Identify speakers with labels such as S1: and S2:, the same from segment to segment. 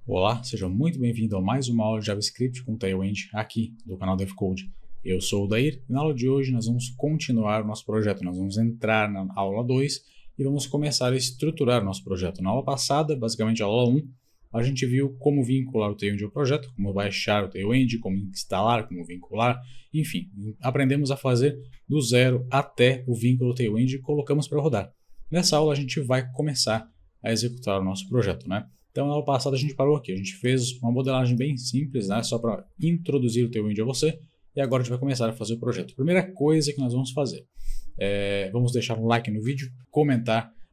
S1: Olá, seja muito bem-vindo a mais uma aula de JavaScript com Tailwind aqui do canal DevCode. Eu sou o Dair e na aula de hoje nós vamos continuar o nosso projeto. Nós vamos entrar na aula 2 e vamos começar a estruturar o nosso projeto. Na aula passada, basicamente a aula 1, a gente viu como vincular o Tailwind ao projeto, como baixar o Tailwind, como instalar, como vincular, enfim, aprendemos a fazer do zero até o vínculo Tailwind e colocamos para rodar. Nessa aula a gente vai começar a executar o nosso projeto, né? Então, na aula passada a gente parou aqui, a gente fez uma modelagem bem simples, né, só para introduzir o Tailwind a você, e agora a gente vai começar a fazer o projeto. Primeira coisa que nós vamos fazer, vamos deixar um like no vídeo,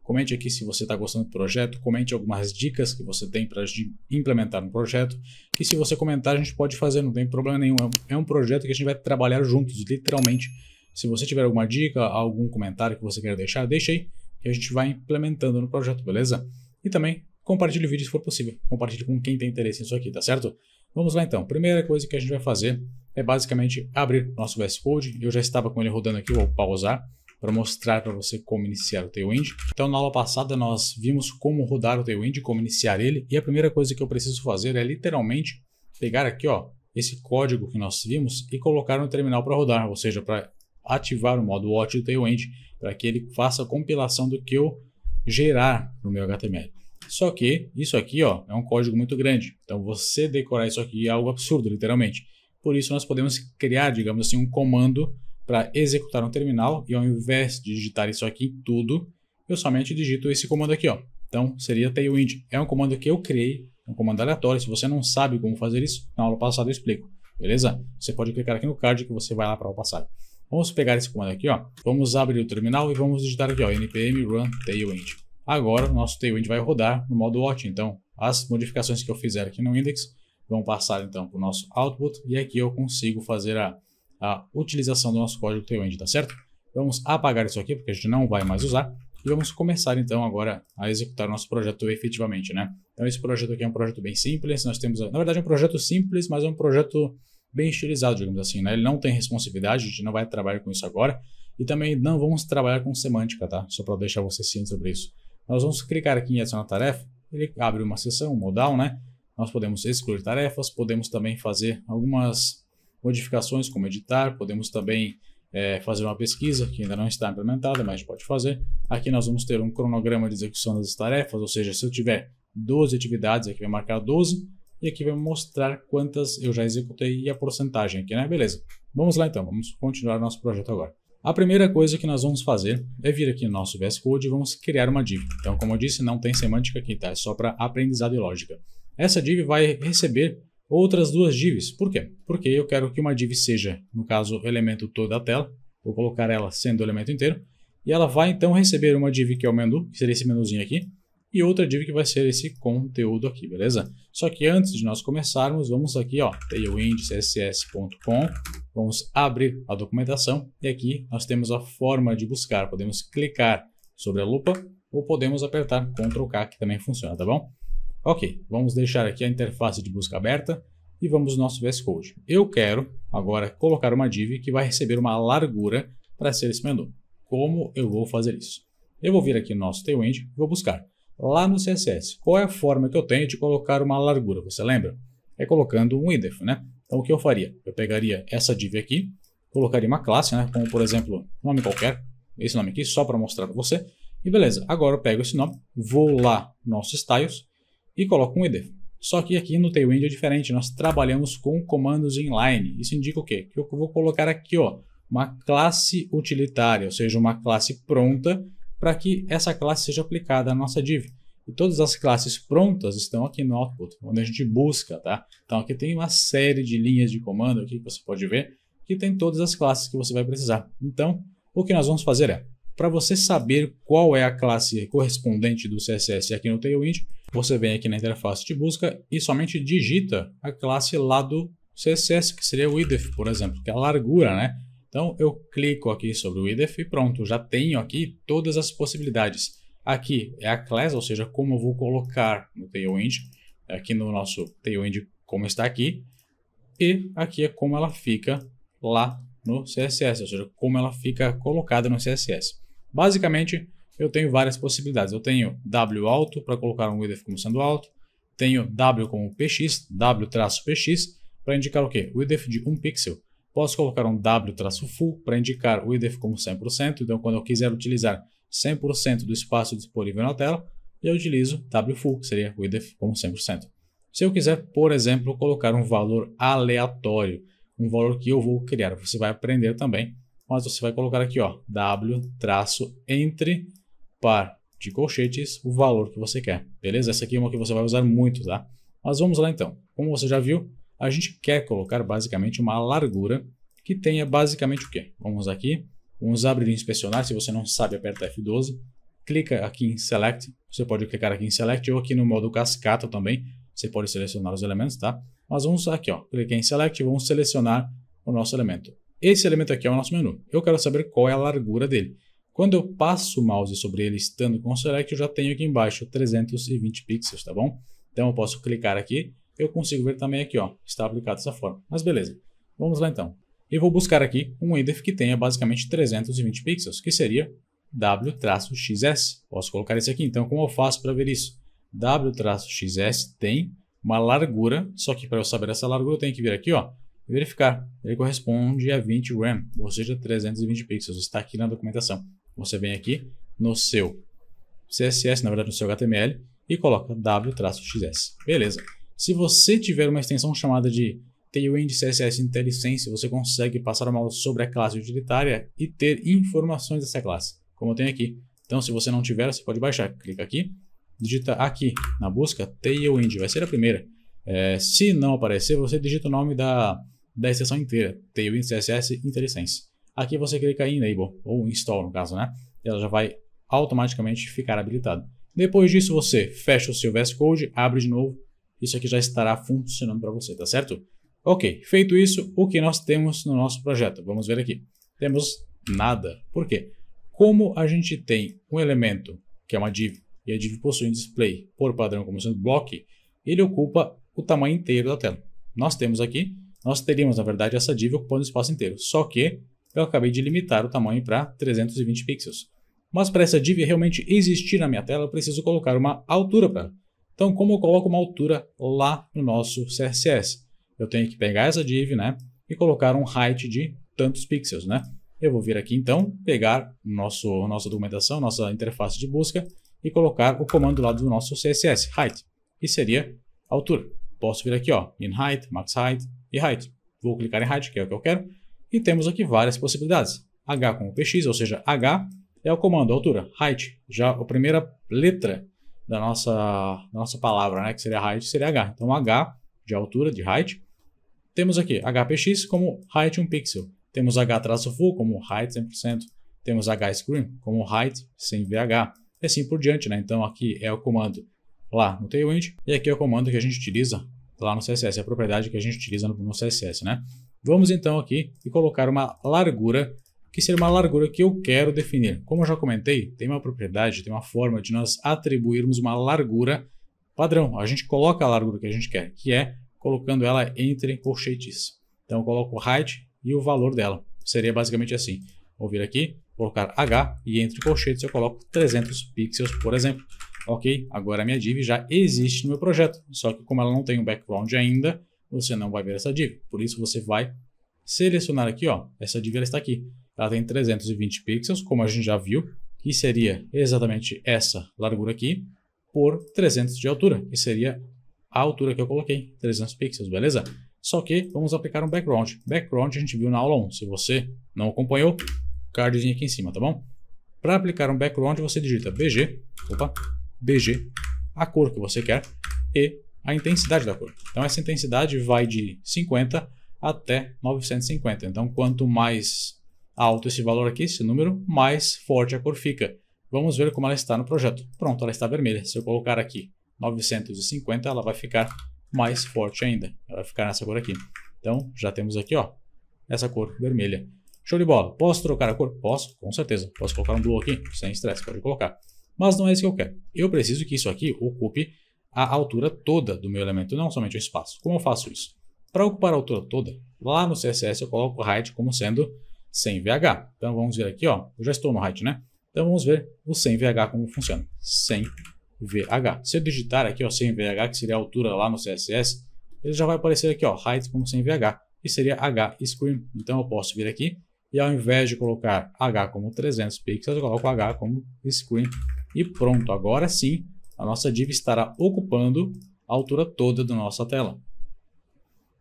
S1: comente aqui se você está gostando do projeto, comente algumas dicas que você tem para implementar no projeto, que se você comentar a gente pode fazer, não tem problema nenhum, é um projeto que a gente vai trabalhar juntos, literalmente. Se você tiver alguma dica, algum comentário que você queira deixar, deixa aí, que a gente vai implementando no projeto, beleza? E também compartilhe o vídeo se for possível. Compartilhe com quem tem interesse nisso aqui, tá certo? Vamos lá então. Primeira coisa que a gente vai fazer é basicamente abrir nosso VS Code. Eu já estava com ele rodando aqui, vou pausar para mostrar para você como iniciar o Tailwind. Então na aula passada nós vimos como rodar o Tailwind, como iniciar ele. E a primeira coisa que eu preciso fazer é literalmente pegar aqui, ó, esse código que nós vimos e colocar no terminal para rodar. Ou seja, para ativar o modo watch do Tailwind, para que ele faça a compilação do que eu gerar no meu HTML. Só que isso aqui, ó, é um código muito grande, então você decorar isso aqui é algo absurdo, literalmente. Por isso nós podemos criar, digamos assim, um comando para executar no terminal e ao invés de digitar isso aqui tudo, eu somente digito esse comando aqui, ó. Então seria tailwind. É um comando que eu criei, um comando aleatório. Se você não sabe como fazer isso, na aula passada eu explico, beleza? Você pode clicar aqui no card que você vai lá para a aula passada. Vamos pegar esse comando aqui, ó. Vamos abrir o terminal e vamos digitar aqui, ó, npm run tailwind. Agora o nosso Tailwind vai rodar no modo watch, então as modificações que eu fizer aqui no index vão passar então para o nosso output e aqui eu consigo fazer a utilização do nosso código Tailwind, tá certo? Vamos apagar isso aqui porque a gente não vai mais usar e vamos começar então agora a executar o nosso projeto efetivamente, né? Então esse projeto aqui é um projeto bem simples, nós temos, na verdade é um projeto simples, mas é um projeto bem estilizado, digamos assim, né? Ele não tem responsividade, a gente não vai trabalhar com isso agora e também não vamos trabalhar com semântica, tá? Só para deixar você ciente sobre isso. Nós vamos clicar aqui em adicionar tarefa, ele abre uma seção, um modal, né? Nós podemos excluir tarefas, podemos também fazer algumas modificações, como editar, podemos também fazer uma pesquisa, que ainda não está implementada, mas a gente pode fazer. Aqui nós vamos ter um cronograma de execução das tarefas, ou seja, se eu tiver 12 atividades, aqui vai marcar 12, e aqui vai mostrar quantas eu já executei e a porcentagem aqui, né? Beleza. Vamos lá então, vamos continuar nosso projeto agora. A primeira coisa que nós vamos fazer é vir aqui no nosso VS Code e vamos criar uma div. Então, como eu disse, não tem semântica aqui, tá? É só para aprendizado e lógica. Essa div vai receber outras duas divs. Por quê? Porque eu quero que uma div seja, no caso, o elemento todo da tela. Vou colocar ela sendo o elemento inteiro. E ela vai, então, receber uma div que é o menu, que seria esse menuzinho aqui. E outra div que vai ser esse conteúdo aqui, beleza? Só que antes de nós começarmos, vamos aqui, ó, tailwindcss.com, vamos abrir a documentação e aqui nós temos a forma de buscar. Podemos clicar sobre a lupa ou podemos apertar Ctrl K, que também funciona, tá bom? Ok, vamos deixar aqui a interface de busca aberta e vamos no nosso VS Code. Eu quero agora colocar uma div que vai receber uma largura para ser esse menu. Como eu vou fazer isso? Eu vou vir aqui no nosso Tailwind e vou buscar. Lá no CSS, qual é a forma que eu tenho de colocar uma largura? Você lembra? É colocando um idef, né? Então o que eu faria? Eu pegaria essa div aqui, colocaria uma classe, né? Como por exemplo, um nome qualquer, esse nome aqui, só para mostrar para você. E beleza, agora eu pego esse nome, vou lá no nosso styles e coloco um idef. Só que aqui no Tailwind é diferente, nós trabalhamos com comandos inline. Isso indica o quê? Que eu vou colocar aqui, ó, uma classe utilitária, ou seja, uma classe pronta para que essa classe seja aplicada à nossa div. E todas as classes prontas estão aqui no output, onde a gente busca, tá? Então aqui tem uma série de linhas de comando aqui que você pode ver, que tem todas as classes que você vai precisar. Então, o que nós vamos fazer é, para você saber qual é a classe correspondente do CSS aqui no Tailwind, você vem aqui na interface de busca e somente digita a classe lá do CSS, que seria o idef, por exemplo, que é a largura, né? Então eu clico aqui sobre o idef e pronto, já tenho aqui todas as possibilidades. Aqui é a class, ou seja, como eu vou colocar no Tailwind, aqui no nosso Tailwind como está aqui, e aqui é como ela fica lá no CSS, ou seja, como ela fica colocada no CSS. Basicamente, eu tenho várias possibilidades. Eu tenho W alto para colocar um idef como sendo alto, tenho W como px, W-px, para indicar o quê? O width de 1 pixel. Posso colocar um W-full para indicar o width como 100%, então quando eu quiser utilizar 100% do espaço disponível na tela, eu utilizo W-full, que seria o width como 100%. Se eu quiser, por exemplo, colocar um valor aleatório, um valor que eu vou criar, você vai aprender também, mas você vai colocar aqui, ó, W-entre par de colchetes, o valor que você quer, beleza? Essa aqui é uma que você vai usar muito, tá? Mas vamos lá então. Como você já viu, a gente quer colocar basicamente uma largura que tenha basicamente o quê? Vamos aqui, vamos abrir e inspecionar. Se você não sabe, aperta F12, clica aqui em Select, você pode clicar aqui em Select ou aqui no modo cascata também, você pode selecionar os elementos, tá? Mas vamos aqui, ó, cliquei em Select e vamos selecionar o nosso elemento. Esse elemento aqui é o nosso menu. Eu quero saber qual é a largura dele. Quando eu passo o mouse sobre ele estando com o Select, eu já tenho aqui embaixo 320 pixels, tá bom? Então eu posso clicar aqui, eu consigo ver também aqui, ó, está aplicado dessa forma. Mas beleza, vamos lá então. Eu vou buscar aqui um width que tenha basicamente 320 pixels, que seria W-XS. Posso colocar esse aqui, então como eu faço para ver isso? W-XS tem uma largura, só que para eu saber essa largura eu tenho que vir aqui, ó, e verificar. Ele corresponde a 20 rem, ou seja, 320 pixels. Está aqui na documentação. Você vem aqui no seu CSS, na verdade no seu HTML, e coloca W-XS. Beleza. Se você tiver uma extensão chamada de Tailwind CSS IntelliSense, você consegue passar o mouse sobre a classe utilitária e ter informações dessa classe, como eu tenho aqui. Então, se você não tiver, você pode baixar. Clica aqui, digita aqui na busca Tailwind, vai ser a primeira. Se não aparecer, você digita o nome da extensão inteira, Tailwind CSS IntelliSense. Aqui você clica em Enable, ou Install no caso, né? Ela já vai automaticamente ficar habilitada. Depois disso, você fecha o seu VS Code, abre de novo. Isso aqui já estará funcionando para você, tá certo? Ok, feito isso, o que nós temos no nosso projeto? Vamos ver aqui. Temos nada. Por quê? Como a gente tem um elemento, que é uma div, e a div possui um display por padrão como sendo block, ele ocupa o tamanho inteiro da tela. Nós teríamos na verdade essa div ocupando o espaço inteiro, só que eu acabei de limitar o tamanho para 320 pixels. Mas para essa div realmente existir na minha tela, eu preciso colocar uma altura para ela. Então, como eu coloco uma altura lá no nosso CSS? Eu tenho que pegar essa div, né, e colocar um height de tantos pixels, né? Eu vou vir aqui então, pegar nossa documentação, nossa interface de busca e colocar o comando lá do nosso CSS, height, que seria altura. Posso vir aqui, ó, in height, max height e height. Vou clicar em height, que é o que eu quero, e temos aqui várias possibilidades. H como px, ou seja, H é o comando altura, height, já a primeira letra da nossa palavra, né, que seria height, seria H. Então H de altura, de height. Temos aqui hpx como height 1 pixel. Temos h-full como height 100%. Temos hscreen como height sem VH. E assim por diante, né? Então aqui é o comando lá no Tailwind e aqui é o comando que a gente utiliza lá no CSS, é a propriedade que a gente utiliza no CSS, né? Vamos então aqui e colocar uma largura, que seria uma largura que eu quero definir. Como eu já comentei, tem uma propriedade, tem uma forma de nós atribuirmos uma largura padrão. A gente coloca a largura que a gente quer, que é colocando ela entre colchetes. Então eu coloco o height e o valor dela. Seria basicamente assim. Vou vir aqui, colocar H e entre colchetes eu coloco 300 pixels, por exemplo. Ok, agora a minha div já existe no meu projeto. Só que como ela não tem um background ainda, você não vai ver essa div. Por isso você vai selecionar aqui, ó, essa div ela está aqui. Ela tem 320 pixels, como a gente já viu, que seria exatamente essa largura aqui, por 300 de altura, que seria a altura que eu coloquei, 300 pixels, beleza? Só que vamos aplicar um background. Background a gente viu na aula 1. Se você não acompanhou, cardzinho aqui em cima, tá bom? Para aplicar um background, você digita BG, a cor que você quer e a intensidade da cor. Então essa intensidade vai de 50 até 950. Então quanto mais alto esse valor aqui, esse número, mais forte a cor fica. Vamos ver como ela está no projeto. Pronto, ela está vermelha. Se eu colocar aqui 950, ela vai ficar mais forte ainda. Ela vai ficar nessa cor aqui. Então já temos aqui, ó, essa cor vermelha. Show de bola. Posso trocar a cor? Posso, com certeza. Posso colocar um blue aqui, sem estresse, pode colocar. Mas não é isso que eu quero. Eu preciso que isso aqui ocupe a altura toda do meu elemento, não somente o espaço. Como eu faço isso? Para ocupar a altura toda, lá no CSS eu coloco o height como sendo sem VH. Então vamos ver aqui, ó, eu já estou no height, né? Então vamos ver o sem VH como funciona. Sem VH. Se eu digitar aqui, ó, sem VH, que seria a altura lá no CSS, ele já vai aparecer aqui, ó, height como sem VH, que seria H screen. Então eu posso vir aqui e ao invés de colocar H como 300 pixels, eu coloco H como screen e pronto. Agora sim, a nossa div estará ocupando a altura toda da nossa tela.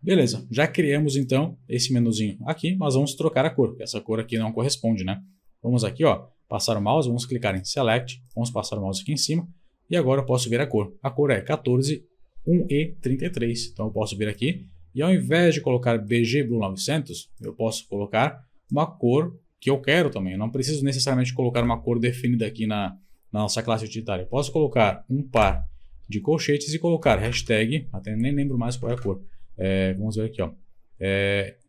S1: Beleza, já criamos então esse menuzinho aqui, mas vamos trocar a cor, porque essa cor aqui não corresponde, né? Vamos aqui, ó, passar o mouse, vamos clicar em Select, vamos passar o mouse aqui em cima e agora eu posso ver a cor. A cor é 141E33, então eu posso vir aqui e ao invés de colocar BG Blue 900, eu posso colocar uma cor que eu quero também. Eu não preciso necessariamente colocar uma cor definida aqui na nossa classe utilitária. Eu posso colocar um par de colchetes e colocar hashtag, até nem lembro mais qual é a cor. Vamos ver aqui, ó,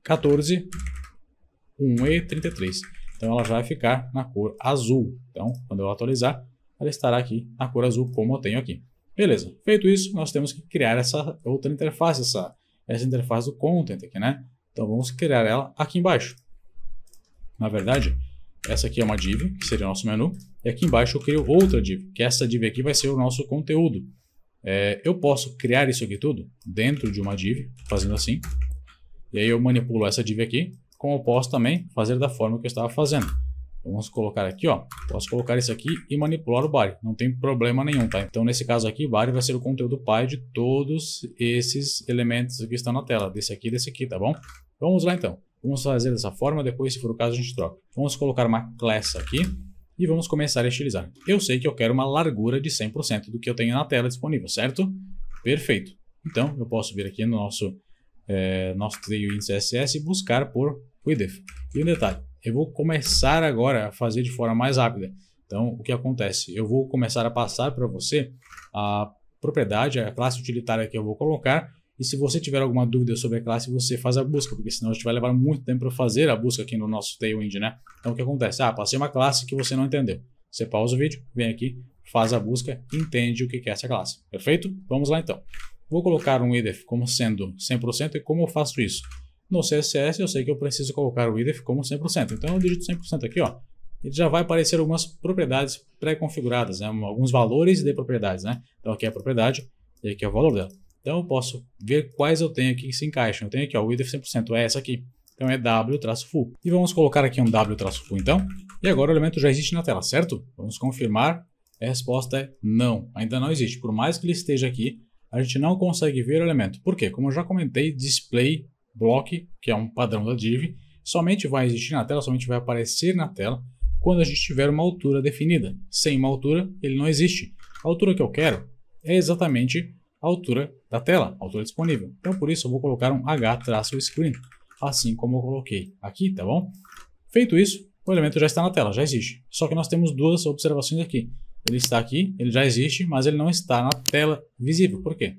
S1: 141E33. Então ela vai ficar na cor azul. Então, quando eu atualizar, ela estará aqui na cor azul, como eu tenho aqui. Beleza, feito isso, nós temos que criar essa outra interface, essa interface do content aqui, né? Então vamos criar ela aqui embaixo. Na verdade, essa aqui é uma div, que seria o nosso menu, e aqui embaixo eu crio outra div, que essa div aqui vai ser o nosso conteúdo. Eu posso criar isso aqui tudo dentro de uma div, fazendo assim, e aí eu manipulo essa div aqui, como eu posso também fazer da forma que eu estava fazendo. Vamos colocar aqui, ó, posso colocar isso aqui e manipular o body, não tem problema nenhum, tá? Então nesse caso aqui, o body vai ser o conteúdo pai de todos esses elementos que estão na tela, desse aqui e desse aqui, tá bom? Vamos lá então, vamos fazer dessa forma, depois se for o caso a gente troca. Vamos colocar uma class aqui e vamos começar a estilizar. Eu sei que eu quero uma largura de 100% do que eu tenho na tela disponível, certo? Perfeito. Então eu posso vir aqui no nosso tailwind CSS e buscar por width. E um detalhe, eu vou começar agora a fazer de forma mais rápida. Então, o que acontece? Eu vou começar a passar para você a propriedade, a classe utilitária que eu vou colocar. E se você tiver alguma dúvida sobre a classe, você faz a busca, porque senão a gente vai levar muito tempo para fazer a busca aqui no nosso Tailwind, né? Então, o que acontece? Passei uma classe que você não entendeu. Você pausa o vídeo, vem aqui, faz a busca, entende o que é essa classe. Perfeito? Vamos lá então. Vou colocar um width como sendo 100% e como eu faço isso? No CSS eu sei que eu preciso colocar o width como 100%. Então eu digito 100% aqui, ó. Ele já vai aparecer algumas propriedades pré-configuradas, né? Alguns valores de propriedades, né? Então aqui é a propriedade e aqui é o valor dela. Então eu posso ver quais eu tenho aqui que se encaixam. Eu tenho aqui, ó, o width 100% é essa aqui. Então é w-full. E vamos colocar aqui um w-full então. E agora o elemento já existe na tela, certo? Vamos confirmar. A resposta é não. Ainda não existe. Por mais que ele esteja aqui, a gente não consegue ver o elemento. Por quê? Como eu já comentei, display block, que é um padrão da div, somente vai existir na tela, somente vai aparecer na tela quando a gente tiver uma altura definida. Sem uma altura, ele não existe. A altura que eu quero é exatamente a altura da tela, a altura disponível. Então, por isso, eu vou colocar um h-screen, assim como eu coloquei aqui, tá bom? Feito isso, o elemento já está na tela, já existe. Só que nós temos duas observações aqui. Ele está aqui, ele já existe, mas ele não está na tela visível. Por quê?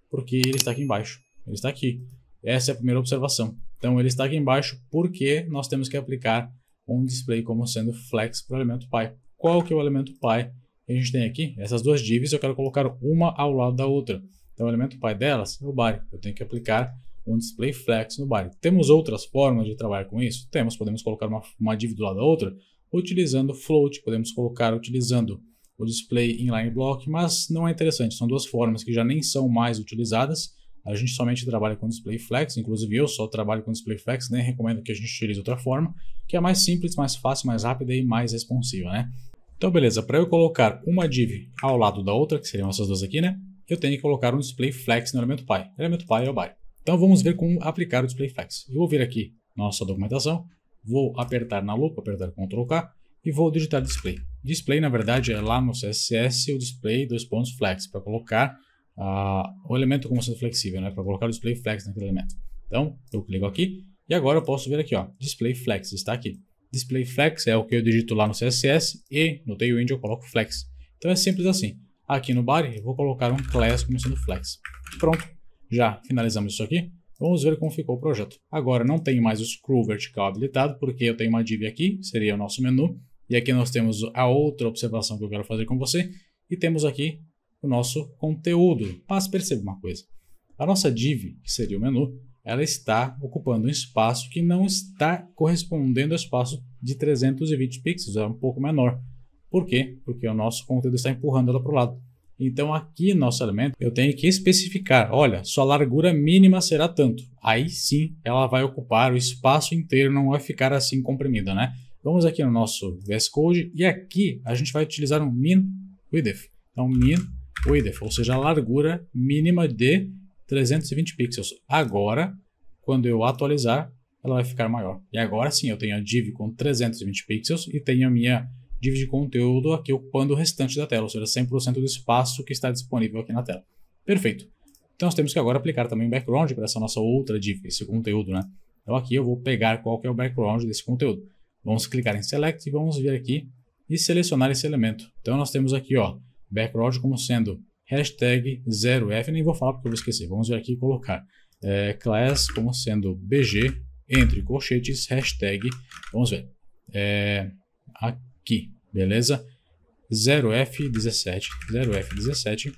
S1: Porque ele está aqui embaixo. Ele está aqui. Essa é a primeira observação. Então, ele está aqui embaixo porque nós temos que aplicar um display como sendo flex para o elemento pi. Qual que é o elemento pi que a gente tem aqui? Essas duas divs eu quero colocar uma ao lado da outra. Então, o elemento pi delas é o body. Eu tenho que aplicar um display flex no body. Temos outras formas de trabalhar com isso? Temos. Podemos colocar uma div do lado da outra utilizando float. Podemos colocar utilizando o display inline block, mas não é interessante. São duas formas que já nem são mais utilizadas. A gente somente trabalha com display flex, inclusive eu só trabalho com display flex, nem recomendo que a gente utilize outra forma, que é mais simples, mais fácil, mais rápida e mais responsiva, né? Então, beleza, para eu colocar uma div ao lado da outra, que seriam essas duas aqui, né? Eu tenho que colocar um display flex no elemento pi. O elemento pi é o body. Então, vamos ver como aplicar o display flex. Eu vou vir aqui na nossa documentação, vou apertar na lupa, apertar Ctrl K e vou digitar display. Display, na verdade, é lá no CSS o display flex, para colocar o elemento como sendo flexível, né? Para colocar o display flex naquele elemento. Então, eu clico aqui e agora eu posso ver aqui, ó, display flex está aqui. Display flex é o que eu digito lá no CSS e no Tailwind eu coloco flex. Então é simples assim. Aqui no body eu vou colocar um class como sendo flex. Pronto, já finalizamos isso aqui. Vamos ver como ficou o projeto. Agora não tenho mais o scroll vertical habilitado porque eu tenho uma div aqui, seria o nosso menu. E aqui nós temos a outra observação que eu quero fazer com você. E temos aqui o nosso conteúdo. Mas perceba uma coisa. A nossa div, que seria o menu, ela está ocupando um espaço que não está correspondendo ao espaço de 320 pixels. É um pouco menor. Por quê? Porque o nosso conteúdo está empurrando ela para o lado. Então aqui no nosso elemento eu tenho que especificar, olha, sua largura mínima será tanto. Aí sim ela vai ocupar o espaço inteiro, não vai ficar assim comprimida, né? Vamos aqui no nosso VS Code e aqui a gente vai utilizar um min width. Então min width, ou seja, a largura mínima de 320 pixels. Agora, quando eu atualizar, ela vai ficar maior. E agora sim eu tenho a div com 320 pixels e tenho a minha div de conteúdo aqui ocupando o restante da tela, ou seja, 100% do espaço que está disponível aqui na tela. Perfeito. Então nós temos que agora aplicar também o background para essa nossa outra div, esse conteúdo, né? Então aqui eu vou pegar qual que é o background desse conteúdo. Vamos clicar em Select e vamos vir aqui e selecionar esse elemento. Então nós temos aqui, ó, background como sendo hashtag 0f, nem vou falar porque eu vou esquecer. Vamos vir aqui e colocar class como sendo bg, entre colchetes, hashtag, vamos ver, aqui, beleza? 0f17, 0f17,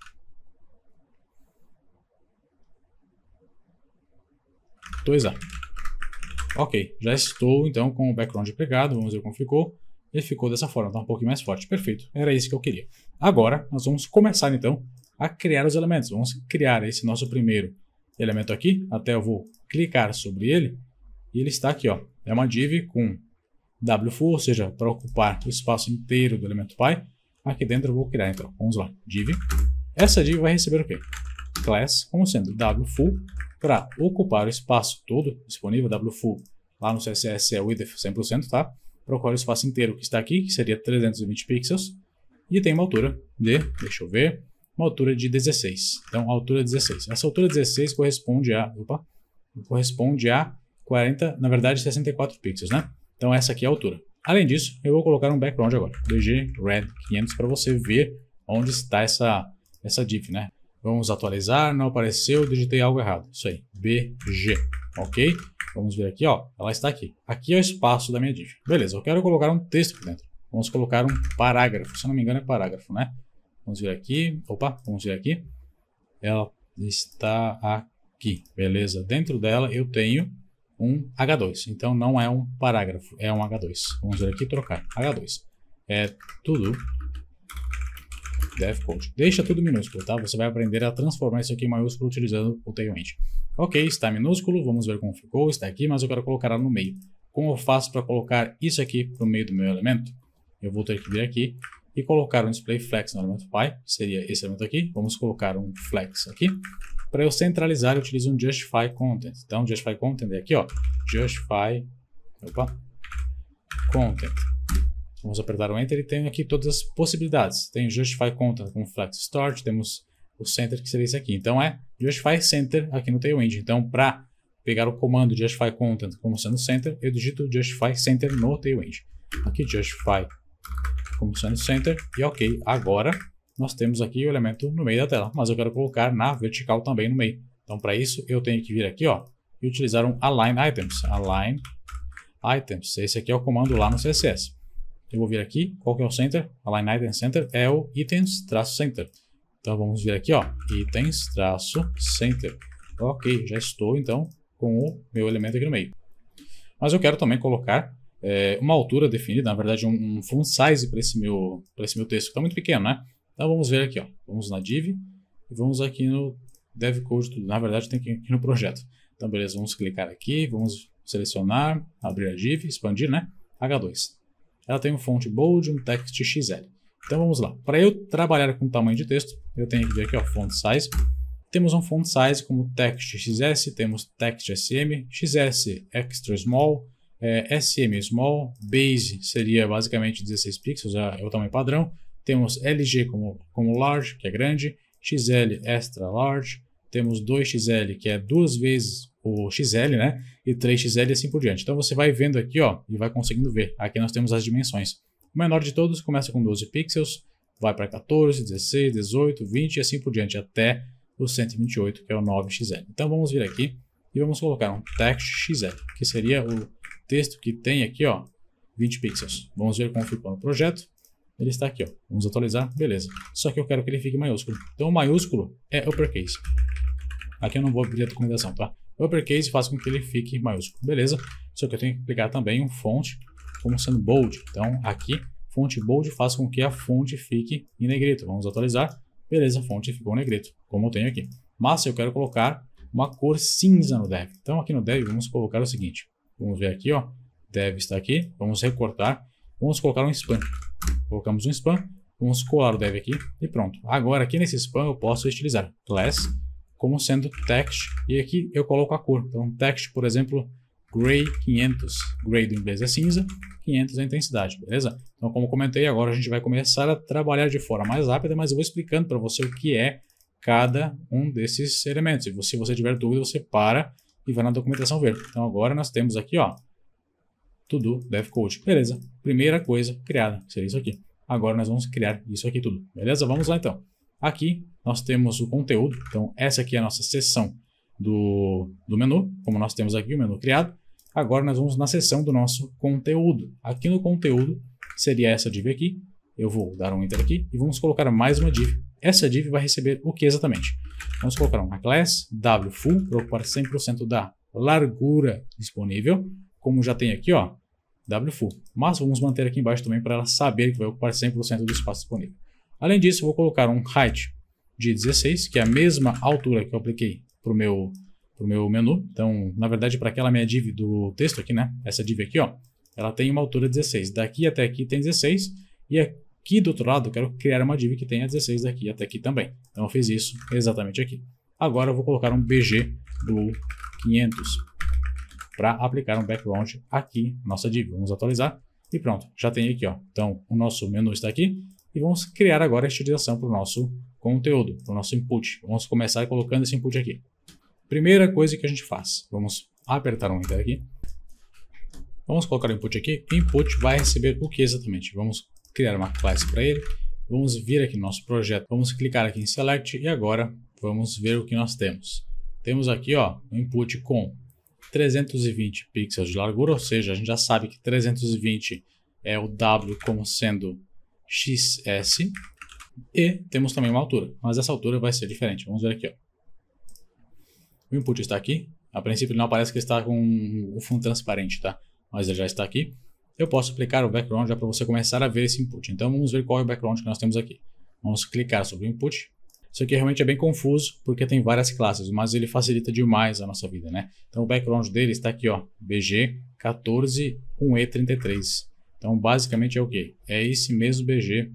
S1: 2a. Ok, já estou então com o background aplicado, vamos ver como ficou. Ele ficou dessa forma, está um pouquinho mais forte. Perfeito, era isso que eu queria. Agora, nós vamos começar então a criar os elementos. Vamos criar esse nosso primeiro elemento aqui. Até eu vou clicar sobre ele. E ele está aqui, ó. É uma div com wfull, ou seja, para ocupar o espaço inteiro do elemento pai. Aqui dentro eu vou criar então. Vamos lá, div. Essa div vai receber o quê? Class, como sendo wfull, para ocupar o espaço todo disponível. Wfull lá no CSS é width 100%, tá? Para ocupar o espaço inteiro que está aqui, que seria 320 pixels. E tem uma altura de, deixa eu ver, uma altura de 16. Então, a altura 16. Essa altura 16 corresponde a 40, na verdade 64 pixels, né? Então essa aqui é a altura. Além disso, eu vou colocar um background agora, bg red 500, para você ver onde está essa div, né? Vamos atualizar, não apareceu, digitei algo errado. Isso aí, bg, ok? Vamos ver aqui, ó, ela está aqui. Aqui é o espaço da minha div. Beleza, eu quero colocar um texto aqui dentro. Vamos colocar um parágrafo, se não me engano é parágrafo, né? Vamos ver aqui, vamos ver aqui. Ela está aqui, beleza. Dentro dela eu tenho um H2, então não é um parágrafo, é um H2. Vamos ver aqui, trocar, H2. É tudo DevCode. Deixa tudo minúsculo, tá? Você vai aprender a transformar isso aqui em maiúsculo utilizando o Tailwind. Ok, está minúsculo, vamos ver como ficou, está aqui, mas eu quero colocar ela no meio. Como eu faço para colocar isso aqui para o meio do meu elemento? Eu vou ter que vir aqui e colocar um display flex no elemento pi, que seria esse elemento aqui. Vamos colocar um flex aqui. Para eu centralizar, eu utilizo um justify content. Então, justify content é aqui, ó, justify content. Vamos apertar o Enter e tem aqui todas as possibilidades. Tem justify content com flex start, temos o center que seria esse aqui. Então é justify center aqui no Tailwind. Então, para pegar o comando justify content como sendo center, eu digito justify center no Tailwind. Aqui justify como sendo center e ok. Agora nós temos aqui o elemento no meio da tela, mas eu quero colocar na vertical também no meio. Então, para isso eu tenho que vir aqui, ó, e utilizar um align items. Align items. Esse aqui é o comando lá no CSS. Eu vou vir aqui, qual que é o center? Align item center é o itens-center. Então vamos vir aqui, ó, itens-center. Ok, já estou então com o meu elemento aqui no meio. Mas eu quero também colocar uma altura definida, na verdade um font size para esse meu texto, que está muito pequeno, né? Então vamos ver aqui, ó, vamos na div e vamos aqui no DevCode, na verdade tem que ir aqui no projeto. Então beleza, vamos clicar aqui, vamos selecionar, abrir a div, expandir, né? H2. Ela tem um font bold, um text XL. Então vamos lá. Para eu trabalhar com tamanho de texto, eu tenho que vir aqui, ó, font size. Temos um font size como text XS, temos text SM, XS extra small, SM small, base seria basicamente 16 pixels, é o tamanho padrão. Temos LG como large, que é grande, XL extra large, temos 2XL, que é 2 vezes o XL, né? E 3XL e assim por diante. Então você vai vendo aqui, ó, e vai conseguindo ver. Aqui nós temos as dimensões. O menor de todos começa com 12 pixels, vai para 14, 16, 18, 20 e assim por diante, até o 128, que é o 9XL. Então vamos vir aqui e vamos colocar um text XL, que seria o texto que tem aqui, ó, 20 pixels. Vamos ver como ficou no projeto. Ele está aqui, ó. Vamos atualizar, beleza. Só que eu quero que ele fique maiúsculo. Então o maiúsculo é uppercase. Aqui eu não vou abrir a documentação, tá? Uppercase faz com que ele fique maiúsculo, beleza? Só que eu tenho que aplicar também um font como sendo bold. Então aqui, fonte bold faz com que a fonte fique em negrito. Vamos atualizar. Beleza, a fonte ficou negrito, como eu tenho aqui. Mas eu quero colocar uma cor cinza no dev. Então aqui no dev vamos colocar o seguinte. Vamos ver aqui, ó. Dev está aqui. Vamos recortar. Vamos colocar um span. Colocamos um span. Vamos colar o dev aqui e pronto. Agora aqui nesse span eu posso utilizar class como sendo text e aqui eu coloco a cor. Então text, por exemplo, gray 500. Gray do inglês é cinza, 500 é intensidade, beleza? Então como comentei, agora a gente vai começar a trabalhar de forma mais rápida, mas eu vou explicando para você o que é cada um desses elementos. E se você tiver dúvida, você para e vai na documentação ver. Então agora nós temos aqui, ó, to-do dev code. Beleza, primeira coisa criada, seria isso aqui. Agora nós vamos criar isso aqui tudo, beleza? Vamos lá então. Aqui nós temos o conteúdo, então essa aqui é a nossa seção do menu, como nós temos aqui o menu criado. Agora nós vamos na seção do nosso conteúdo. Aqui no conteúdo seria essa div aqui. Eu vou dar um enter aqui e vamos colocar mais uma div. Essa div vai receber o que exatamente? Vamos colocar uma class wfull para ocupar 100% da largura disponível, como já tem aqui, ó, wfull. Mas vamos manter aqui embaixo também para ela saber que vai ocupar 100% do espaço disponível. Além disso, eu vou colocar um height de 16, que é a mesma altura que eu apliquei para o meu menu. Então, na verdade, para aquela minha div do texto aqui, né? Essa div aqui, ó, ela tem uma altura 16. Daqui até aqui tem 16. E aqui do outro lado eu quero criar uma div que tenha 16 daqui até aqui também. Então eu fiz isso exatamente aqui. Agora eu vou colocar um bg blue 500 para aplicar um background aqui na nossa div. Vamos atualizar e pronto, já tem aqui, ó. Então o nosso menu está aqui e vamos criar agora a estilização para o nosso conteúdo, para o nosso input. Vamos começar colocando esse input aqui. Primeira coisa que a gente faz, vamos apertar um enter aqui. Vamos colocar o input aqui. Input vai receber o que exatamente? Vamos criar uma classe para ele. Vamos vir aqui no nosso projeto. Vamos clicar aqui em Select e agora vamos ver o que nós temos. Temos aqui, ó, um input com 320 pixels de largura, ou seja, a gente já sabe que 320 é o W como sendo XS. E temos também uma altura, mas essa altura vai ser diferente. Vamos ver aqui, ó. O input está aqui. A princípio não aparece que está com o fundo transparente, tá? Mas ele já está aqui. Eu posso aplicar o background já para você começar a ver esse input. Então vamos ver qual é o background que nós temos aqui. Vamos clicar sobre o input. Isso aqui realmente é bem confuso porque tem várias classes, mas ele facilita demais a nossa vida, né? Então o background dele está aqui, ó, BG 14.1E33. Então basicamente é o quê? É esse mesmo BG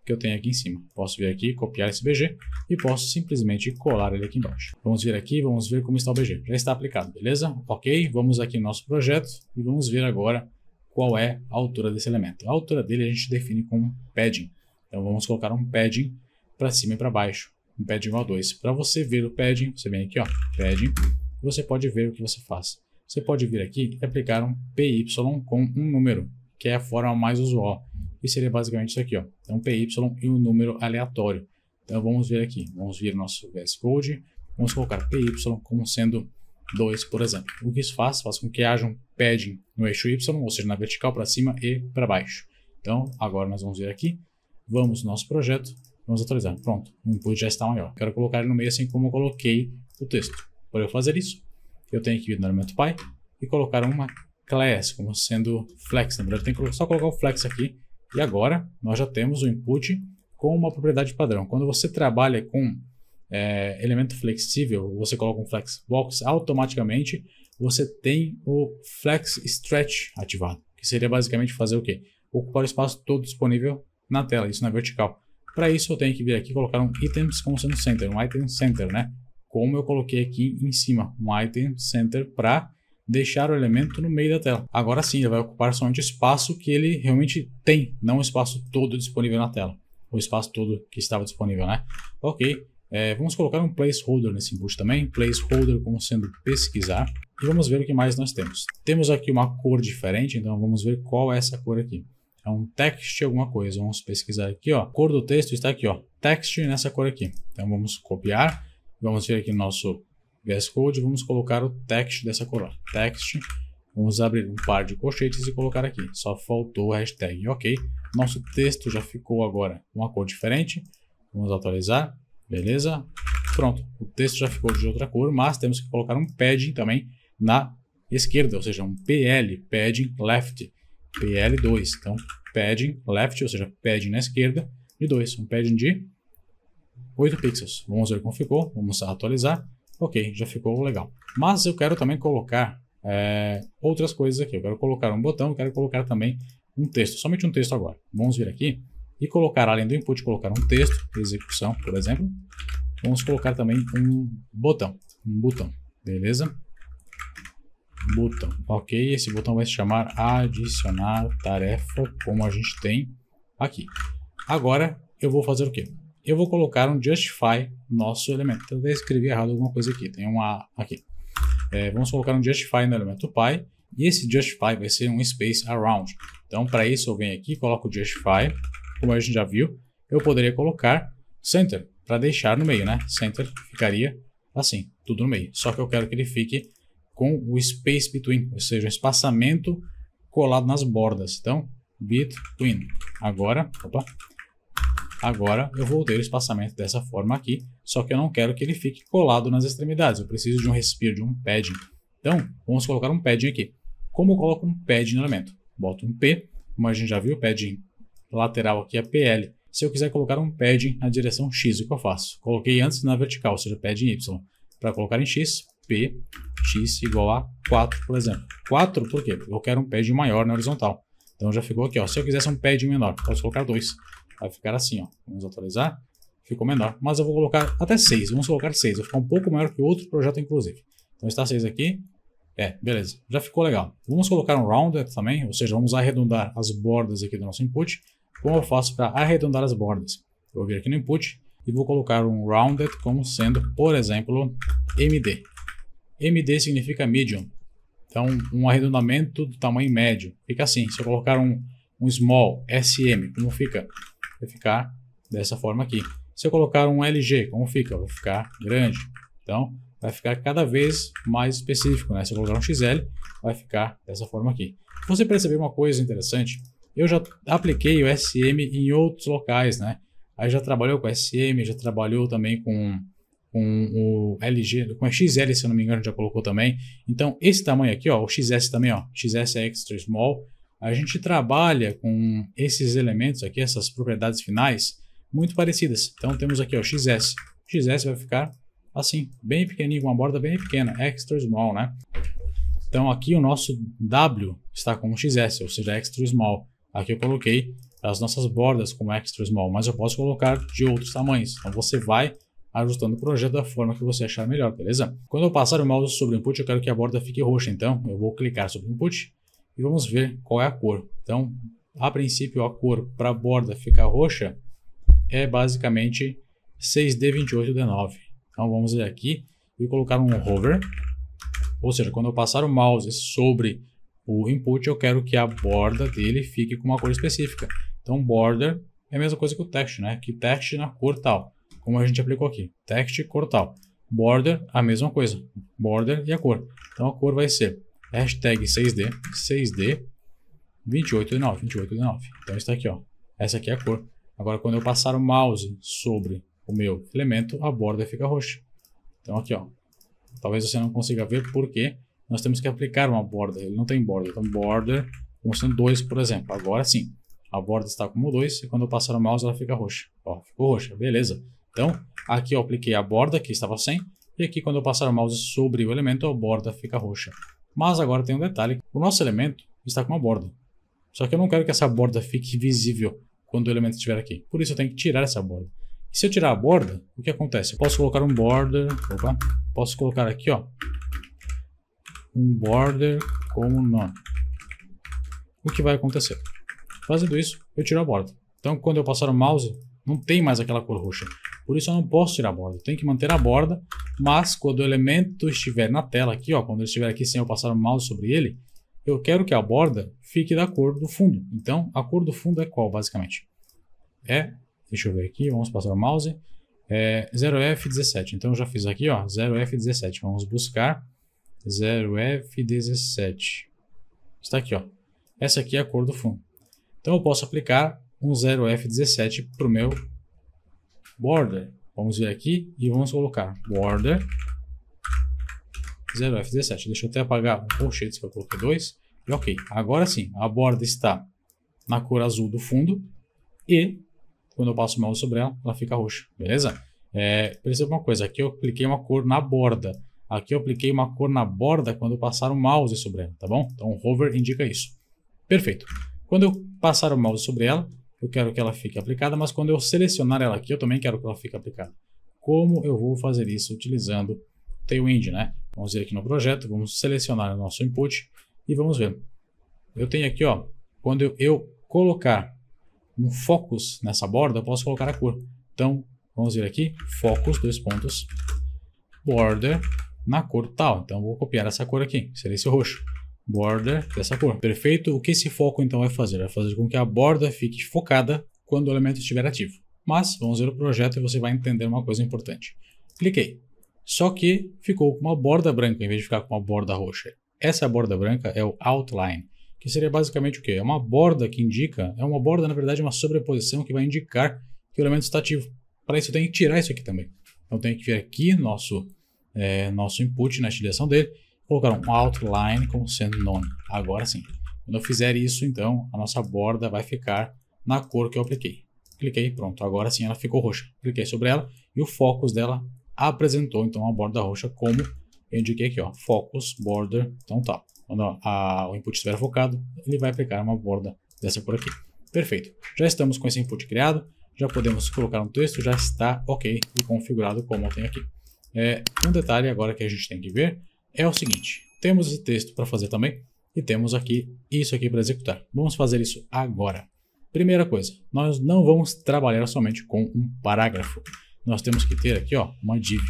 S1: que eu tenho aqui em cima. Posso vir aqui, copiar esse BG e posso simplesmente colar ele aqui embaixo. Vamos vir aqui, vamos ver como está o BG. Já está aplicado, beleza? Ok, vamos aqui no nosso projeto e vamos ver agora qual é a altura desse elemento. A altura dele a gente define com padding. Então vamos colocar um padding para cima e para baixo. Um padding igual a 2. Para você ver o padding, você vem aqui, ó, padding, e você pode ver o que você faz. Você pode vir aqui e aplicar um PY com um número, que é a forma mais usual. E seria basicamente isso aqui, ó. Então PY e um número aleatório. Então vamos ver aqui. Vamos vir nosso VS Code. Vamos colocar PY como sendo 2, por exemplo. O que isso faz? Faz com que haja um padding no eixo Y, ou seja, na vertical para cima e para baixo. Então agora nós vamos vir aqui. Vamos no nosso projeto. Vamos atualizar. Pronto. O input já está maior. Quero colocar ele no meio assim como eu coloquei o texto. Para eu fazer isso, eu tenho que vir no elemento Py e colocar uma class como sendo flex. Na verdade, eu tenho que só colocar o flex aqui. E agora nós já temos o input com uma propriedade padrão. Quando você trabalha com elemento flexível, você coloca um flexbox, automaticamente você tem o flex stretch ativado, que seria basicamente fazer o quê? Ocupar o espaço todo disponível na tela, isso na vertical. Para isso eu tenho que vir aqui e colocar um items como sendo center, um item center, né? Como eu coloquei aqui em cima, um item center para deixar o elemento no meio da tela. Agora sim, ele vai ocupar somente o espaço que ele realmente tem, não o espaço todo disponível na tela. O espaço todo que estava disponível, né? Ok, vamos colocar um placeholder nesse input também. Placeholder como sendo pesquisar. E vamos ver o que mais nós temos. Temos aqui uma cor diferente, então vamos ver qual é essa cor aqui. É um text alguma coisa. Vamos pesquisar aqui, ó. A cor do texto está aqui, ó. Text nessa cor aqui. Então vamos copiar. Vamos vir aqui no nosso VS Code, vamos colocar o text dessa cor. Text, vamos abrir um par de colchetes e colocar aqui. Só faltou o hashtag, ok. Nosso texto já ficou agora uma cor diferente. Vamos atualizar, beleza. Pronto, o texto já ficou de outra cor, mas temos que colocar um padding também na esquerda, ou seja, um PL, padding left, PL2. Então, padding left, ou seja, padding na esquerda, de 2, um padding de 8 pixels. Vamos ver como ficou, vamos atualizar. Ok, já ficou legal. Mas eu quero também colocar outras coisas aqui. Eu quero colocar um botão, eu quero colocar também um texto, somente um texto agora. Vamos vir aqui e colocar, além do input, colocar um texto, execução, por exemplo. Vamos colocar também um botão, beleza? Botão, ok, esse botão vai se chamar adicionar tarefa, como a gente tem aqui. Agora eu vou fazer o quê? Eu vou colocar um justify no nosso elemento. Talvez escrevi errado alguma coisa aqui, tem um A aqui. Vamos colocar um justify no elemento py, e esse justify vai ser um space around. Então para isso eu venho aqui, coloco o justify, como a gente já viu, eu poderia colocar center, para deixar no meio, né? Center ficaria assim, tudo no meio. Só que eu quero que ele fique com o space between, ou seja, o espaçamento colado nas bordas. Então, between. Agora eu vou ter o espaçamento dessa forma aqui, só que eu não quero que ele fique colado nas extremidades. Eu preciso de um respiro, de um padding. Então, vamos colocar um padding aqui. Como eu coloco um padding no elemento? Boto um P, como a gente já viu, o padding lateral aqui é PL. Se eu quiser colocar um padding na direção X, o que eu faço? Coloquei antes na vertical, ou seja, padding Y. Para colocar em X, P, X igual a 4, por exemplo. 4 por quê? Porque eu quero um padding maior na horizontal. Então já ficou aqui, ó. Se eu quisesse um padding menor, posso colocar 2. Vai ficar assim, ó. Vamos atualizar. Ficou menor. Mas eu vou colocar até 6. Vamos colocar 6. Vai ficar um pouco maior que o outro projeto, inclusive. Então está 6 aqui. Beleza. Já ficou legal. Vamos colocar um rounded também, ou seja, vamos arredondar as bordas aqui do nosso input. Como eu faço para arredondar as bordas? Eu vou vir aqui no input e vou colocar um rounded como sendo, por exemplo, MD. MD significa medium. Então, um arredondamento do tamanho médio. Fica assim. Se eu colocar um small, SM, como fica? Vai ficar dessa forma aqui. Se eu colocar um LG, como fica? Vai ficar grande. Então, vai ficar cada vez mais específico, né? Se eu colocar um XL, vai ficar dessa forma aqui. Você percebeu uma coisa interessante? Eu já apliquei o SM em outros locais, né? Aí já trabalhou com SM, já trabalhou também com o LG, com a XL, se eu não me engano, já colocou também. Então, esse tamanho aqui, ó, o XS também, ó, XS é extra small. A gente trabalha com esses elementos aqui, essas propriedades finais, muito parecidas. Então, temos aqui, ó, XS. XS vai ficar assim, bem pequenininho, com uma borda bem pequena, extra small, né? Então, aqui o nosso W está como XS, ou seja, extra small. Aqui eu coloquei as nossas bordas como extra small, mas eu posso colocar de outros tamanhos. Então você vai ajustando o projeto da forma que você achar melhor, beleza? Quando eu passar o mouse sobre o input, eu quero que a borda fique roxa. Então eu vou clicar sobre o input e vamos ver qual é a cor. Então, a princípio, a cor para a borda ficar roxa é basicamente 6D28D9. Então vamos ver aqui e colocar um hover. Ou seja, quando eu passar o mouse sobre o input, eu quero que a borda dele fique com uma cor específica. Então, border é a mesma coisa que o text, né? Que text na cor tal, como a gente aplicou aqui. Text, cor tal. Border, a mesma coisa. Border e a cor. Então, a cor vai ser hashtag 6D, 6D, 28D9, 28D9. Então, está aqui, ó. Essa aqui é a cor. Agora, quando eu passar o mouse sobre o meu elemento, a borda fica roxa. Então, aqui, ó. Talvez você não consiga ver porque nós temos que aplicar uma borda. Ele não tem borda. Então, border, como sendo 2, por exemplo. Agora sim, a borda está como 2 e quando eu passar o mouse ela fica roxa. Ó, ficou roxa, beleza. Então, aqui eu apliquei a borda, que estava sem. E aqui, quando eu passar o mouse sobre o elemento, a borda fica roxa. Mas agora tem um detalhe. O nosso elemento está com uma borda. Só que eu não quero que essa borda fique visível quando o elemento estiver aqui. Por isso eu tenho que tirar essa borda. E se eu tirar a borda, o que acontece? Eu posso colocar um border. Opa, posso colocar aqui, ó. Um border como none. O que vai acontecer? Fazendo isso, eu tiro a borda. Então, quando eu passar o mouse, não tem mais aquela cor roxa. Por isso, eu não posso tirar a borda. Eu tenho que manter a borda, mas quando o elemento estiver na tela aqui, ó, quando ele estiver aqui sem eu passar o mouse sobre ele, eu quero que a borda fique da cor do fundo. Então, a cor do fundo é qual, basicamente? Deixa eu ver aqui, vamos passar o mouse. 0F17. Então, eu já fiz aqui, ó, 0F17. Vamos buscar 0F17. Está aqui, ó. Essa aqui é a cor do fundo. Então, eu posso aplicar um 0F17 para o meu border. Vamos ver aqui e vamos colocar border 0F17. Deixa eu até apagar o colchetes que eu coloquei 2. E ok. Agora sim, a borda está na cor azul do fundo e quando eu passo o mouse sobre ela, ela fica roxa. Beleza? Perceba uma coisa, aqui eu apliquei uma cor na borda. Aqui eu apliquei uma cor na borda quando eu passar o mouse sobre ela, tá bom? Então o hover indica isso. Perfeito. Quando eu passar o mouse sobre ela, eu quero que ela fique aplicada, mas quando eu selecionar ela aqui, eu também quero que ela fique aplicada. Como eu vou fazer isso utilizando Tailwind, né? Vamos vir aqui no projeto, vamos selecionar o nosso input e vamos ver. Eu tenho aqui, ó, quando eu colocar um focus nessa borda, eu posso colocar a cor. Então, vamos vir aqui, focus, border, na cor tal. Então, eu vou copiar essa cor aqui, que seria esse roxo. Border dessa cor. Perfeito. O que esse foco então vai fazer? Vai fazer com que a borda fique focada quando o elemento estiver ativo. Mas, vamos ver o projeto e você vai entender uma coisa importante. Cliquei. Só que ficou com uma borda branca em vez de ficar com uma borda roxa. Essa borda branca é o outline, que seria basicamente o quê? É uma borda que indica, é uma borda, na verdade, uma sobreposição que vai indicar que o elemento está ativo. Para isso, eu tenho que tirar isso aqui também. Então, tenho que vir aqui nosso input na estilização dele, colocar um outline como sendo none. Agora sim. Quando eu fizer isso, então, a nossa borda vai ficar na cor que eu apliquei. Cliquei, pronto. Agora sim ela ficou roxa. Cliquei sobre ela e o focus dela apresentou, então, a borda roxa como eu indiquei aqui, ó, focus, border, então tá. Quando o input estiver focado, ele vai aplicar uma borda dessa cor aqui. Perfeito. Já estamos com esse input criado, já podemos colocar um texto, já está ok e configurado como eu tenho aqui. Um detalhe agora que a gente tem que ver é o seguinte, temos esse texto para fazer também e temos aqui isso aqui para executar. Vamos fazer isso agora. Primeira coisa, nós não vamos trabalhar somente com um parágrafo. Nós temos que ter aqui, ó, uma div.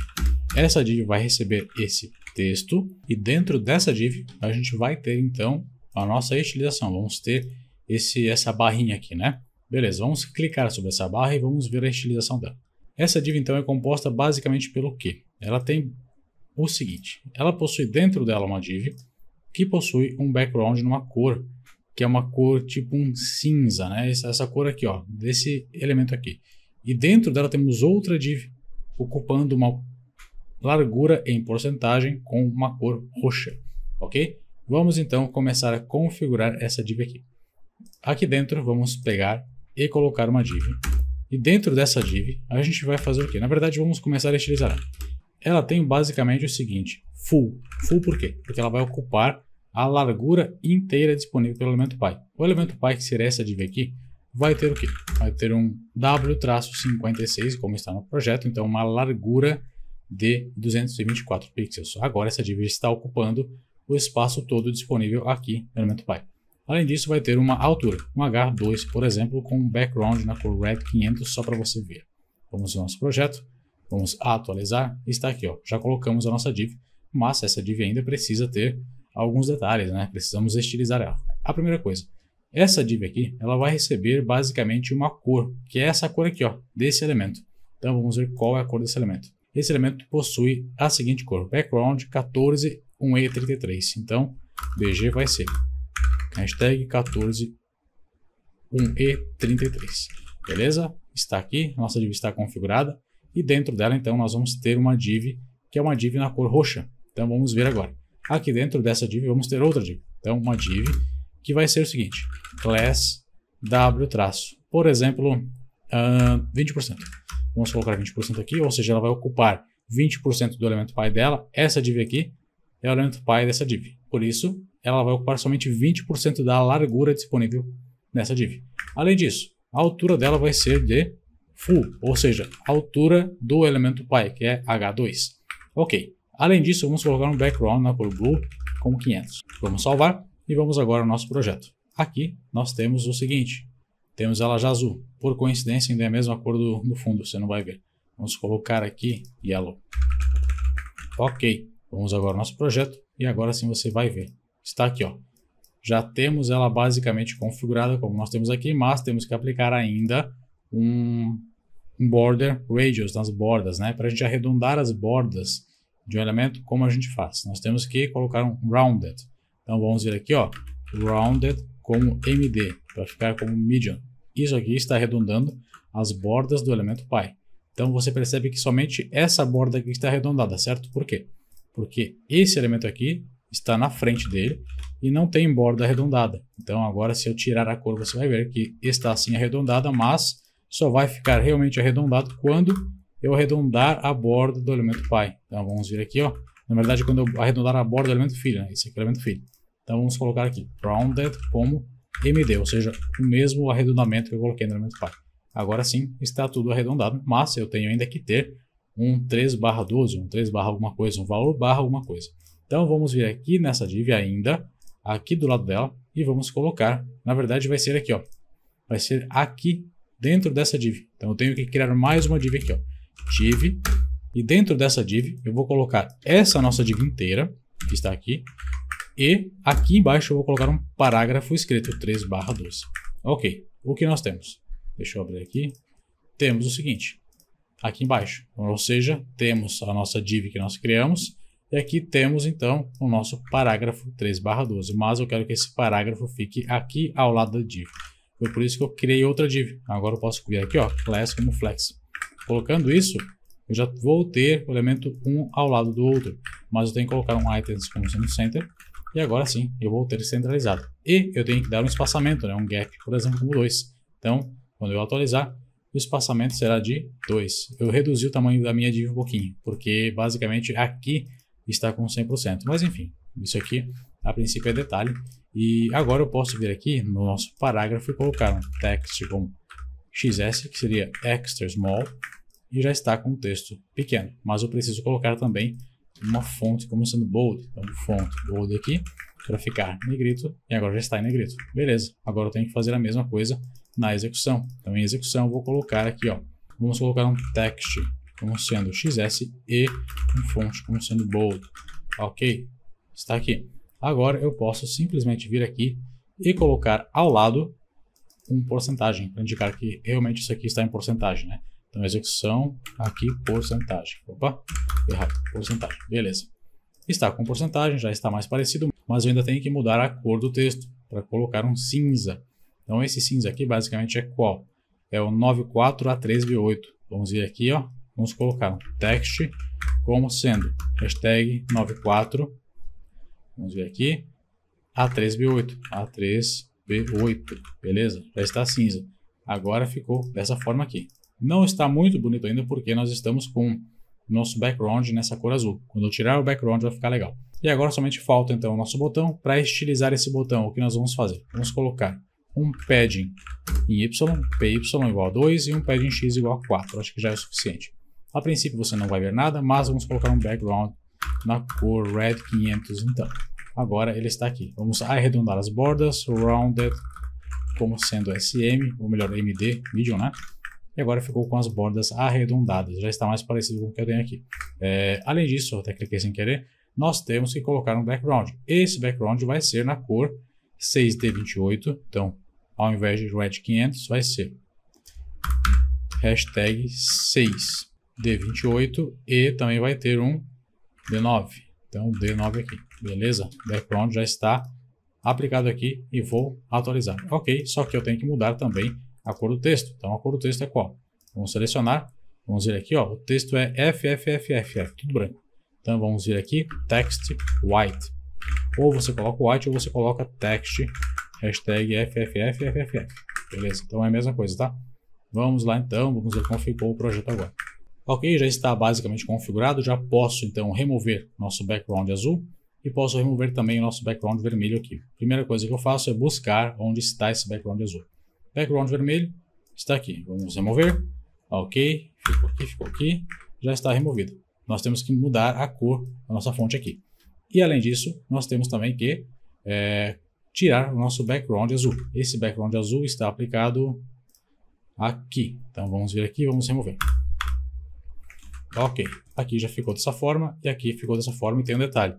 S1: Essa div vai receber esse texto e dentro dessa div a gente vai ter então a nossa estilização. Vamos ter essa barrinha aqui, né? Beleza, vamos clicar sobre essa barra e vamos ver a estilização dela. Essa div então é composta basicamente pelo quê? Ela tem o seguinte, ela possui dentro dela uma div que possui um background numa cor, que é uma cor tipo um cinza, né? Essa cor aqui, ó, desse elemento aqui. E dentro dela temos outra div ocupando uma largura em porcentagem com uma cor roxa, ok? Vamos então começar a configurar essa div aqui. Aqui dentro vamos pegar e colocar uma div. E dentro dessa div a gente vai fazer o quê? Na verdade vamos começar a estilizar. Ela tem basicamente o seguinte, full. Full por quê? Porque ela vai ocupar a largura inteira disponível pelo elemento pi. O elemento pi, que seria essa div aqui, vai ter o quê? Vai ter um W-56, como está no projeto, então uma largura de 224 pixels. Agora essa div está ocupando o espaço todo disponível aqui no elemento pi. Além disso, vai ter uma altura, um H2, por exemplo, com um background na cor Red 500, só para você ver. Vamos ao nosso projeto, vamos atualizar, está aqui, ó, já colocamos a nossa div, mas essa div ainda precisa ter alguns detalhes, né? Precisamos estilizar ela. A primeira coisa, essa div aqui, ela vai receber basicamente uma cor, que é essa cor aqui, ó, desse elemento. Então vamos ver qual é a cor desse elemento. Esse elemento possui a seguinte cor, background 141E33. Então, BG vai ser hashtag 141E33. Beleza? Está aqui, nossa div está configurada. E dentro dela, então, nós vamos ter uma div, que é uma div na cor roxa. Então vamos ver agora. Aqui dentro dessa div, vamos ter outra div. Então, uma div que vai ser o seguinte, class W traço, por exemplo, 20%. Vamos colocar 20% aqui, ou seja, ela vai ocupar 20% do elemento pi dela. Essa div aqui é o elemento pi dessa div. Por isso, ela vai ocupar somente 20% da largura disponível nessa div. Além disso, a altura dela vai ser de full, ou seja, a altura do elemento pi, que é H2. Ok. Além disso, vamos colocar um background na cor blue como 500. Vamos salvar e vamos agora ao nosso projeto. Aqui nós temos o seguinte, temos ela já azul. Por coincidência ainda é a mesma cor do fundo, você não vai ver. Vamos colocar aqui yellow. Ok, vamos agora ao nosso projeto e agora sim você vai ver. Está aqui, ó. Já temos ela basicamente configurada como nós temos aqui, mas temos que aplicar ainda um border radius nas bordas, né? Para a gente arredondar as bordas de um elemento, como a gente faz? Nós temos que colocar um rounded. Então vamos vir aqui, ó, rounded como MD, para ficar como median. Isso aqui está arredondando as bordas do elemento pi. Então você percebe que somente essa borda aqui está arredondada, certo? Por quê? Porque esse elemento aqui está na frente dele e não tem borda arredondada. Então agora se eu tirar a cor, você vai ver que está assim arredondada, mas só vai ficar realmente arredondado quando eu arredondar a borda do elemento pai. Então vamos vir aqui, ó. Na verdade, quando eu arredondar a borda do elemento filho, né? Esse aqui é o elemento filho. Então vamos colocar aqui rounded como MD, ou seja, o mesmo arredondamento que eu coloquei no elemento pai. Agora sim, está tudo arredondado, mas eu tenho ainda que ter um 3/12, um 3/ alguma coisa, um valor barra alguma coisa. Então vamos vir aqui nessa div ainda, aqui do lado dela, e vamos colocar, na verdade vai ser aqui, ó. Vai ser aqui dentro dessa div. Então eu tenho que criar mais uma div aqui, ó. Div, e dentro dessa div eu vou colocar essa nossa div inteira, que está aqui, e aqui embaixo eu vou colocar um parágrafo escrito 3/12. Ok, o que nós temos? Deixa eu abrir aqui. Temos o seguinte, aqui embaixo, ou seja, temos a nossa div que nós criamos, e aqui temos então o nosso parágrafo 3/12, mas eu quero que esse parágrafo fique aqui ao lado da div. Foi por isso que eu criei outra div. Agora eu posso vir aqui, ó, class como flex. Colocando isso, eu já vou ter o elemento um ao lado do outro, mas eu tenho que colocar um items como sendo center, e agora sim eu vou ter centralizado. E eu tenho que dar um espaçamento, né, um gap, por exemplo, como 2. Então, quando eu atualizar, o espaçamento será de 2. Eu reduzi o tamanho da minha div um pouquinho, porque basicamente aqui está com 100%. Mas enfim, isso aqui a princípio é detalhe. E agora eu posso vir aqui no nosso parágrafo e colocar um text como XS, que seria extra small, e já está com um texto pequeno. Mas eu preciso colocar também uma fonte como sendo bold. Então, fonte bold aqui, para ficar negrito, e agora já está em negrito. Beleza, agora eu tenho que fazer a mesma coisa na execução. Então, em execução, eu vou colocar aqui, ó, vamos colocar um text como sendo XS e um fonte como sendo bold. Ok, está aqui. Agora eu posso simplesmente vir aqui e colocar ao lado um porcentagem, para indicar que realmente isso aqui está em porcentagem, né? Então, execução, aqui, porcentagem. Opa, errado, porcentagem. Beleza. Está com porcentagem, já está mais parecido, mas eu ainda tenho que mudar a cor do texto, para colocar um cinza. Então, esse cinza aqui basicamente é qual? É o 94A3B8. Vamos vir aqui, ó. Vamos colocar um text como sendo hashtag 94. Vamos ver aqui. A3B8. A3B8. Beleza? Já está cinza. Agora ficou dessa forma aqui. Não está muito bonito ainda porque nós estamos com nosso background nessa cor azul. Quando eu tirar o background vai ficar legal. E agora somente falta então o nosso botão. Para estilizar esse botão, o que nós vamos fazer? Vamos colocar um padding em Y, py igual a 2 e um padding x igual a 4. Acho que já é o suficiente. A princípio você não vai ver nada, mas vamos colocar um background na cor red 500 então. Agora ele está aqui. Vamos arredondar as bordas, rounded como sendo SM, ou melhor, MD, medium, né? E agora ficou com as bordas arredondadas. Já está mais parecido com o que eu tenho aqui. Além disso, eu até cliquei sem querer, nós temos que colocar um background. Esse background vai ser na cor 6D28. Então, ao invés de red 500, vai ser hashtag 6D28 e também vai ter um D9. Então, D9 aqui. Beleza? O background já está aplicado aqui e vou atualizar. Ok, só que eu tenho que mudar também a cor do texto. Então, a cor do texto é qual? Vamos selecionar. Vamos vir aqui, ó. O texto é FFFFF, tudo branco. Então, vamos vir aqui, text white. Ou você coloca white ou você coloca text hashtag FFFFF. Beleza? Então, é a mesma coisa, tá? Vamos lá, então. Vamos ver como ficou o projeto agora. Ok, já está basicamente configurado. Já posso, então, remover nosso background azul. E posso remover também o nosso background vermelho aqui. Primeira coisa que eu faço é buscar onde está esse background azul. Background vermelho está aqui. Vamos remover. Ok, ficou aqui. Já está removido. Nós temos que mudar a cor da nossa fonte aqui. E além disso, nós temos também que tirar o nosso background azul. Esse background azul está aplicado aqui. Então vamos vir aqui e vamos remover. Ok, aqui já ficou dessa forma e aqui ficou dessa forma e tem um detalhe.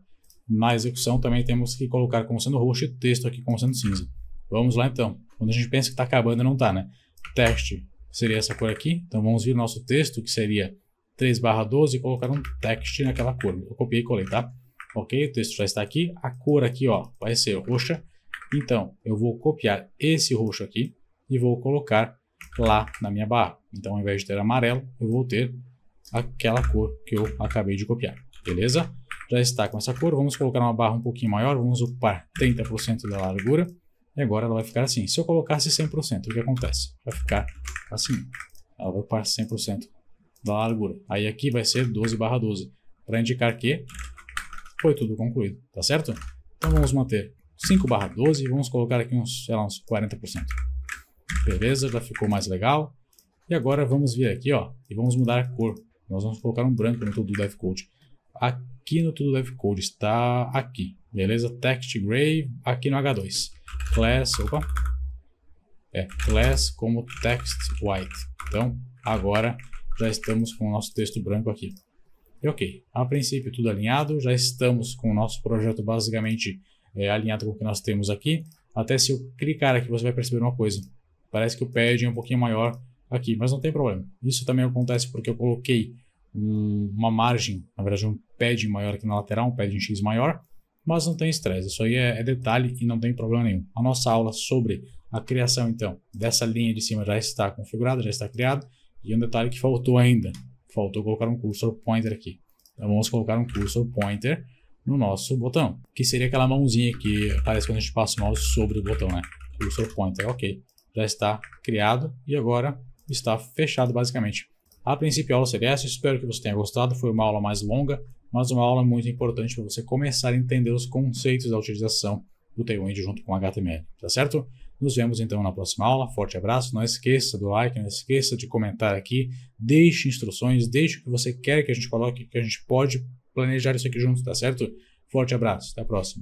S1: Na execução também temos que colocar como sendo roxo e o texto aqui como sendo cinza. Vamos lá então. Quando a gente pensa que está acabando, não está, né? Text seria essa cor aqui. Então vamos vir o nosso texto, que seria 3/12 e colocar um text naquela cor. Eu copiei e colei, tá? Ok, o texto já está aqui. A cor aqui, ó, vai ser roxa. Então eu vou copiar esse roxo aqui e vou colocar lá na minha barra. Então ao invés de ter amarelo, eu vou ter aquela cor que eu acabei de copiar. Beleza? Já está com essa cor. Vamos colocar uma barra um pouquinho maior. Vamos ocupar 30% da largura. E agora ela vai ficar assim. Se eu colocasse 100%, o que acontece? Vai ficar assim. Ela vai ocupar 100% da largura. Aí aqui vai ser 12/12, para indicar que foi tudo concluído, tá certo? Então vamos manter 5/12 e vamos colocar aqui uns, sei lá, uns 40%. Beleza, já ficou mais legal. E agora vamos vir aqui, ó, e vamos mudar a cor. Nós vamos colocar um branco no todo DevCode. Aqui no todo DevCode está aqui, beleza? Text Gray aqui no H2. Class como Text White. Então, agora já estamos com o nosso texto branco aqui. E ok, a princípio tudo alinhado, já estamos com o nosso projeto basicamente alinhado com o que nós temos aqui. Até se eu clicar aqui você vai perceber uma coisa, parece que o padding é um pouquinho maior aqui, mas não tem problema. Isso também acontece porque eu coloquei uma margem, na verdade um padding maior aqui na lateral, um padding X maior, mas não tem estresse, isso aí é detalhe e não tem problema nenhum. A nossa aula sobre a criação então dessa linha de cima já está configurada, já está criada, e um detalhe que faltou ainda, faltou colocar um cursor pointer aqui. Então vamos colocar um cursor pointer no nosso botão, que seria aquela mãozinha que aparece quando a gente passa o mouse sobre o botão, né? Cursor pointer, ok. Já está criado e agora está fechado basicamente. A princípio a aula seria essa, espero que você tenha gostado, foi uma aula mais longa, mas uma aula muito importante para você começar a entender os conceitos da utilização do Tailwind junto com HTML, tá certo? Nos vemos então na próxima aula, forte abraço, não esqueça do like, não esqueça de comentar aqui, deixe instruções, deixe o que você quer que a gente coloque, que a gente pode planejar isso aqui junto, tá certo? Forte abraço, até a próxima.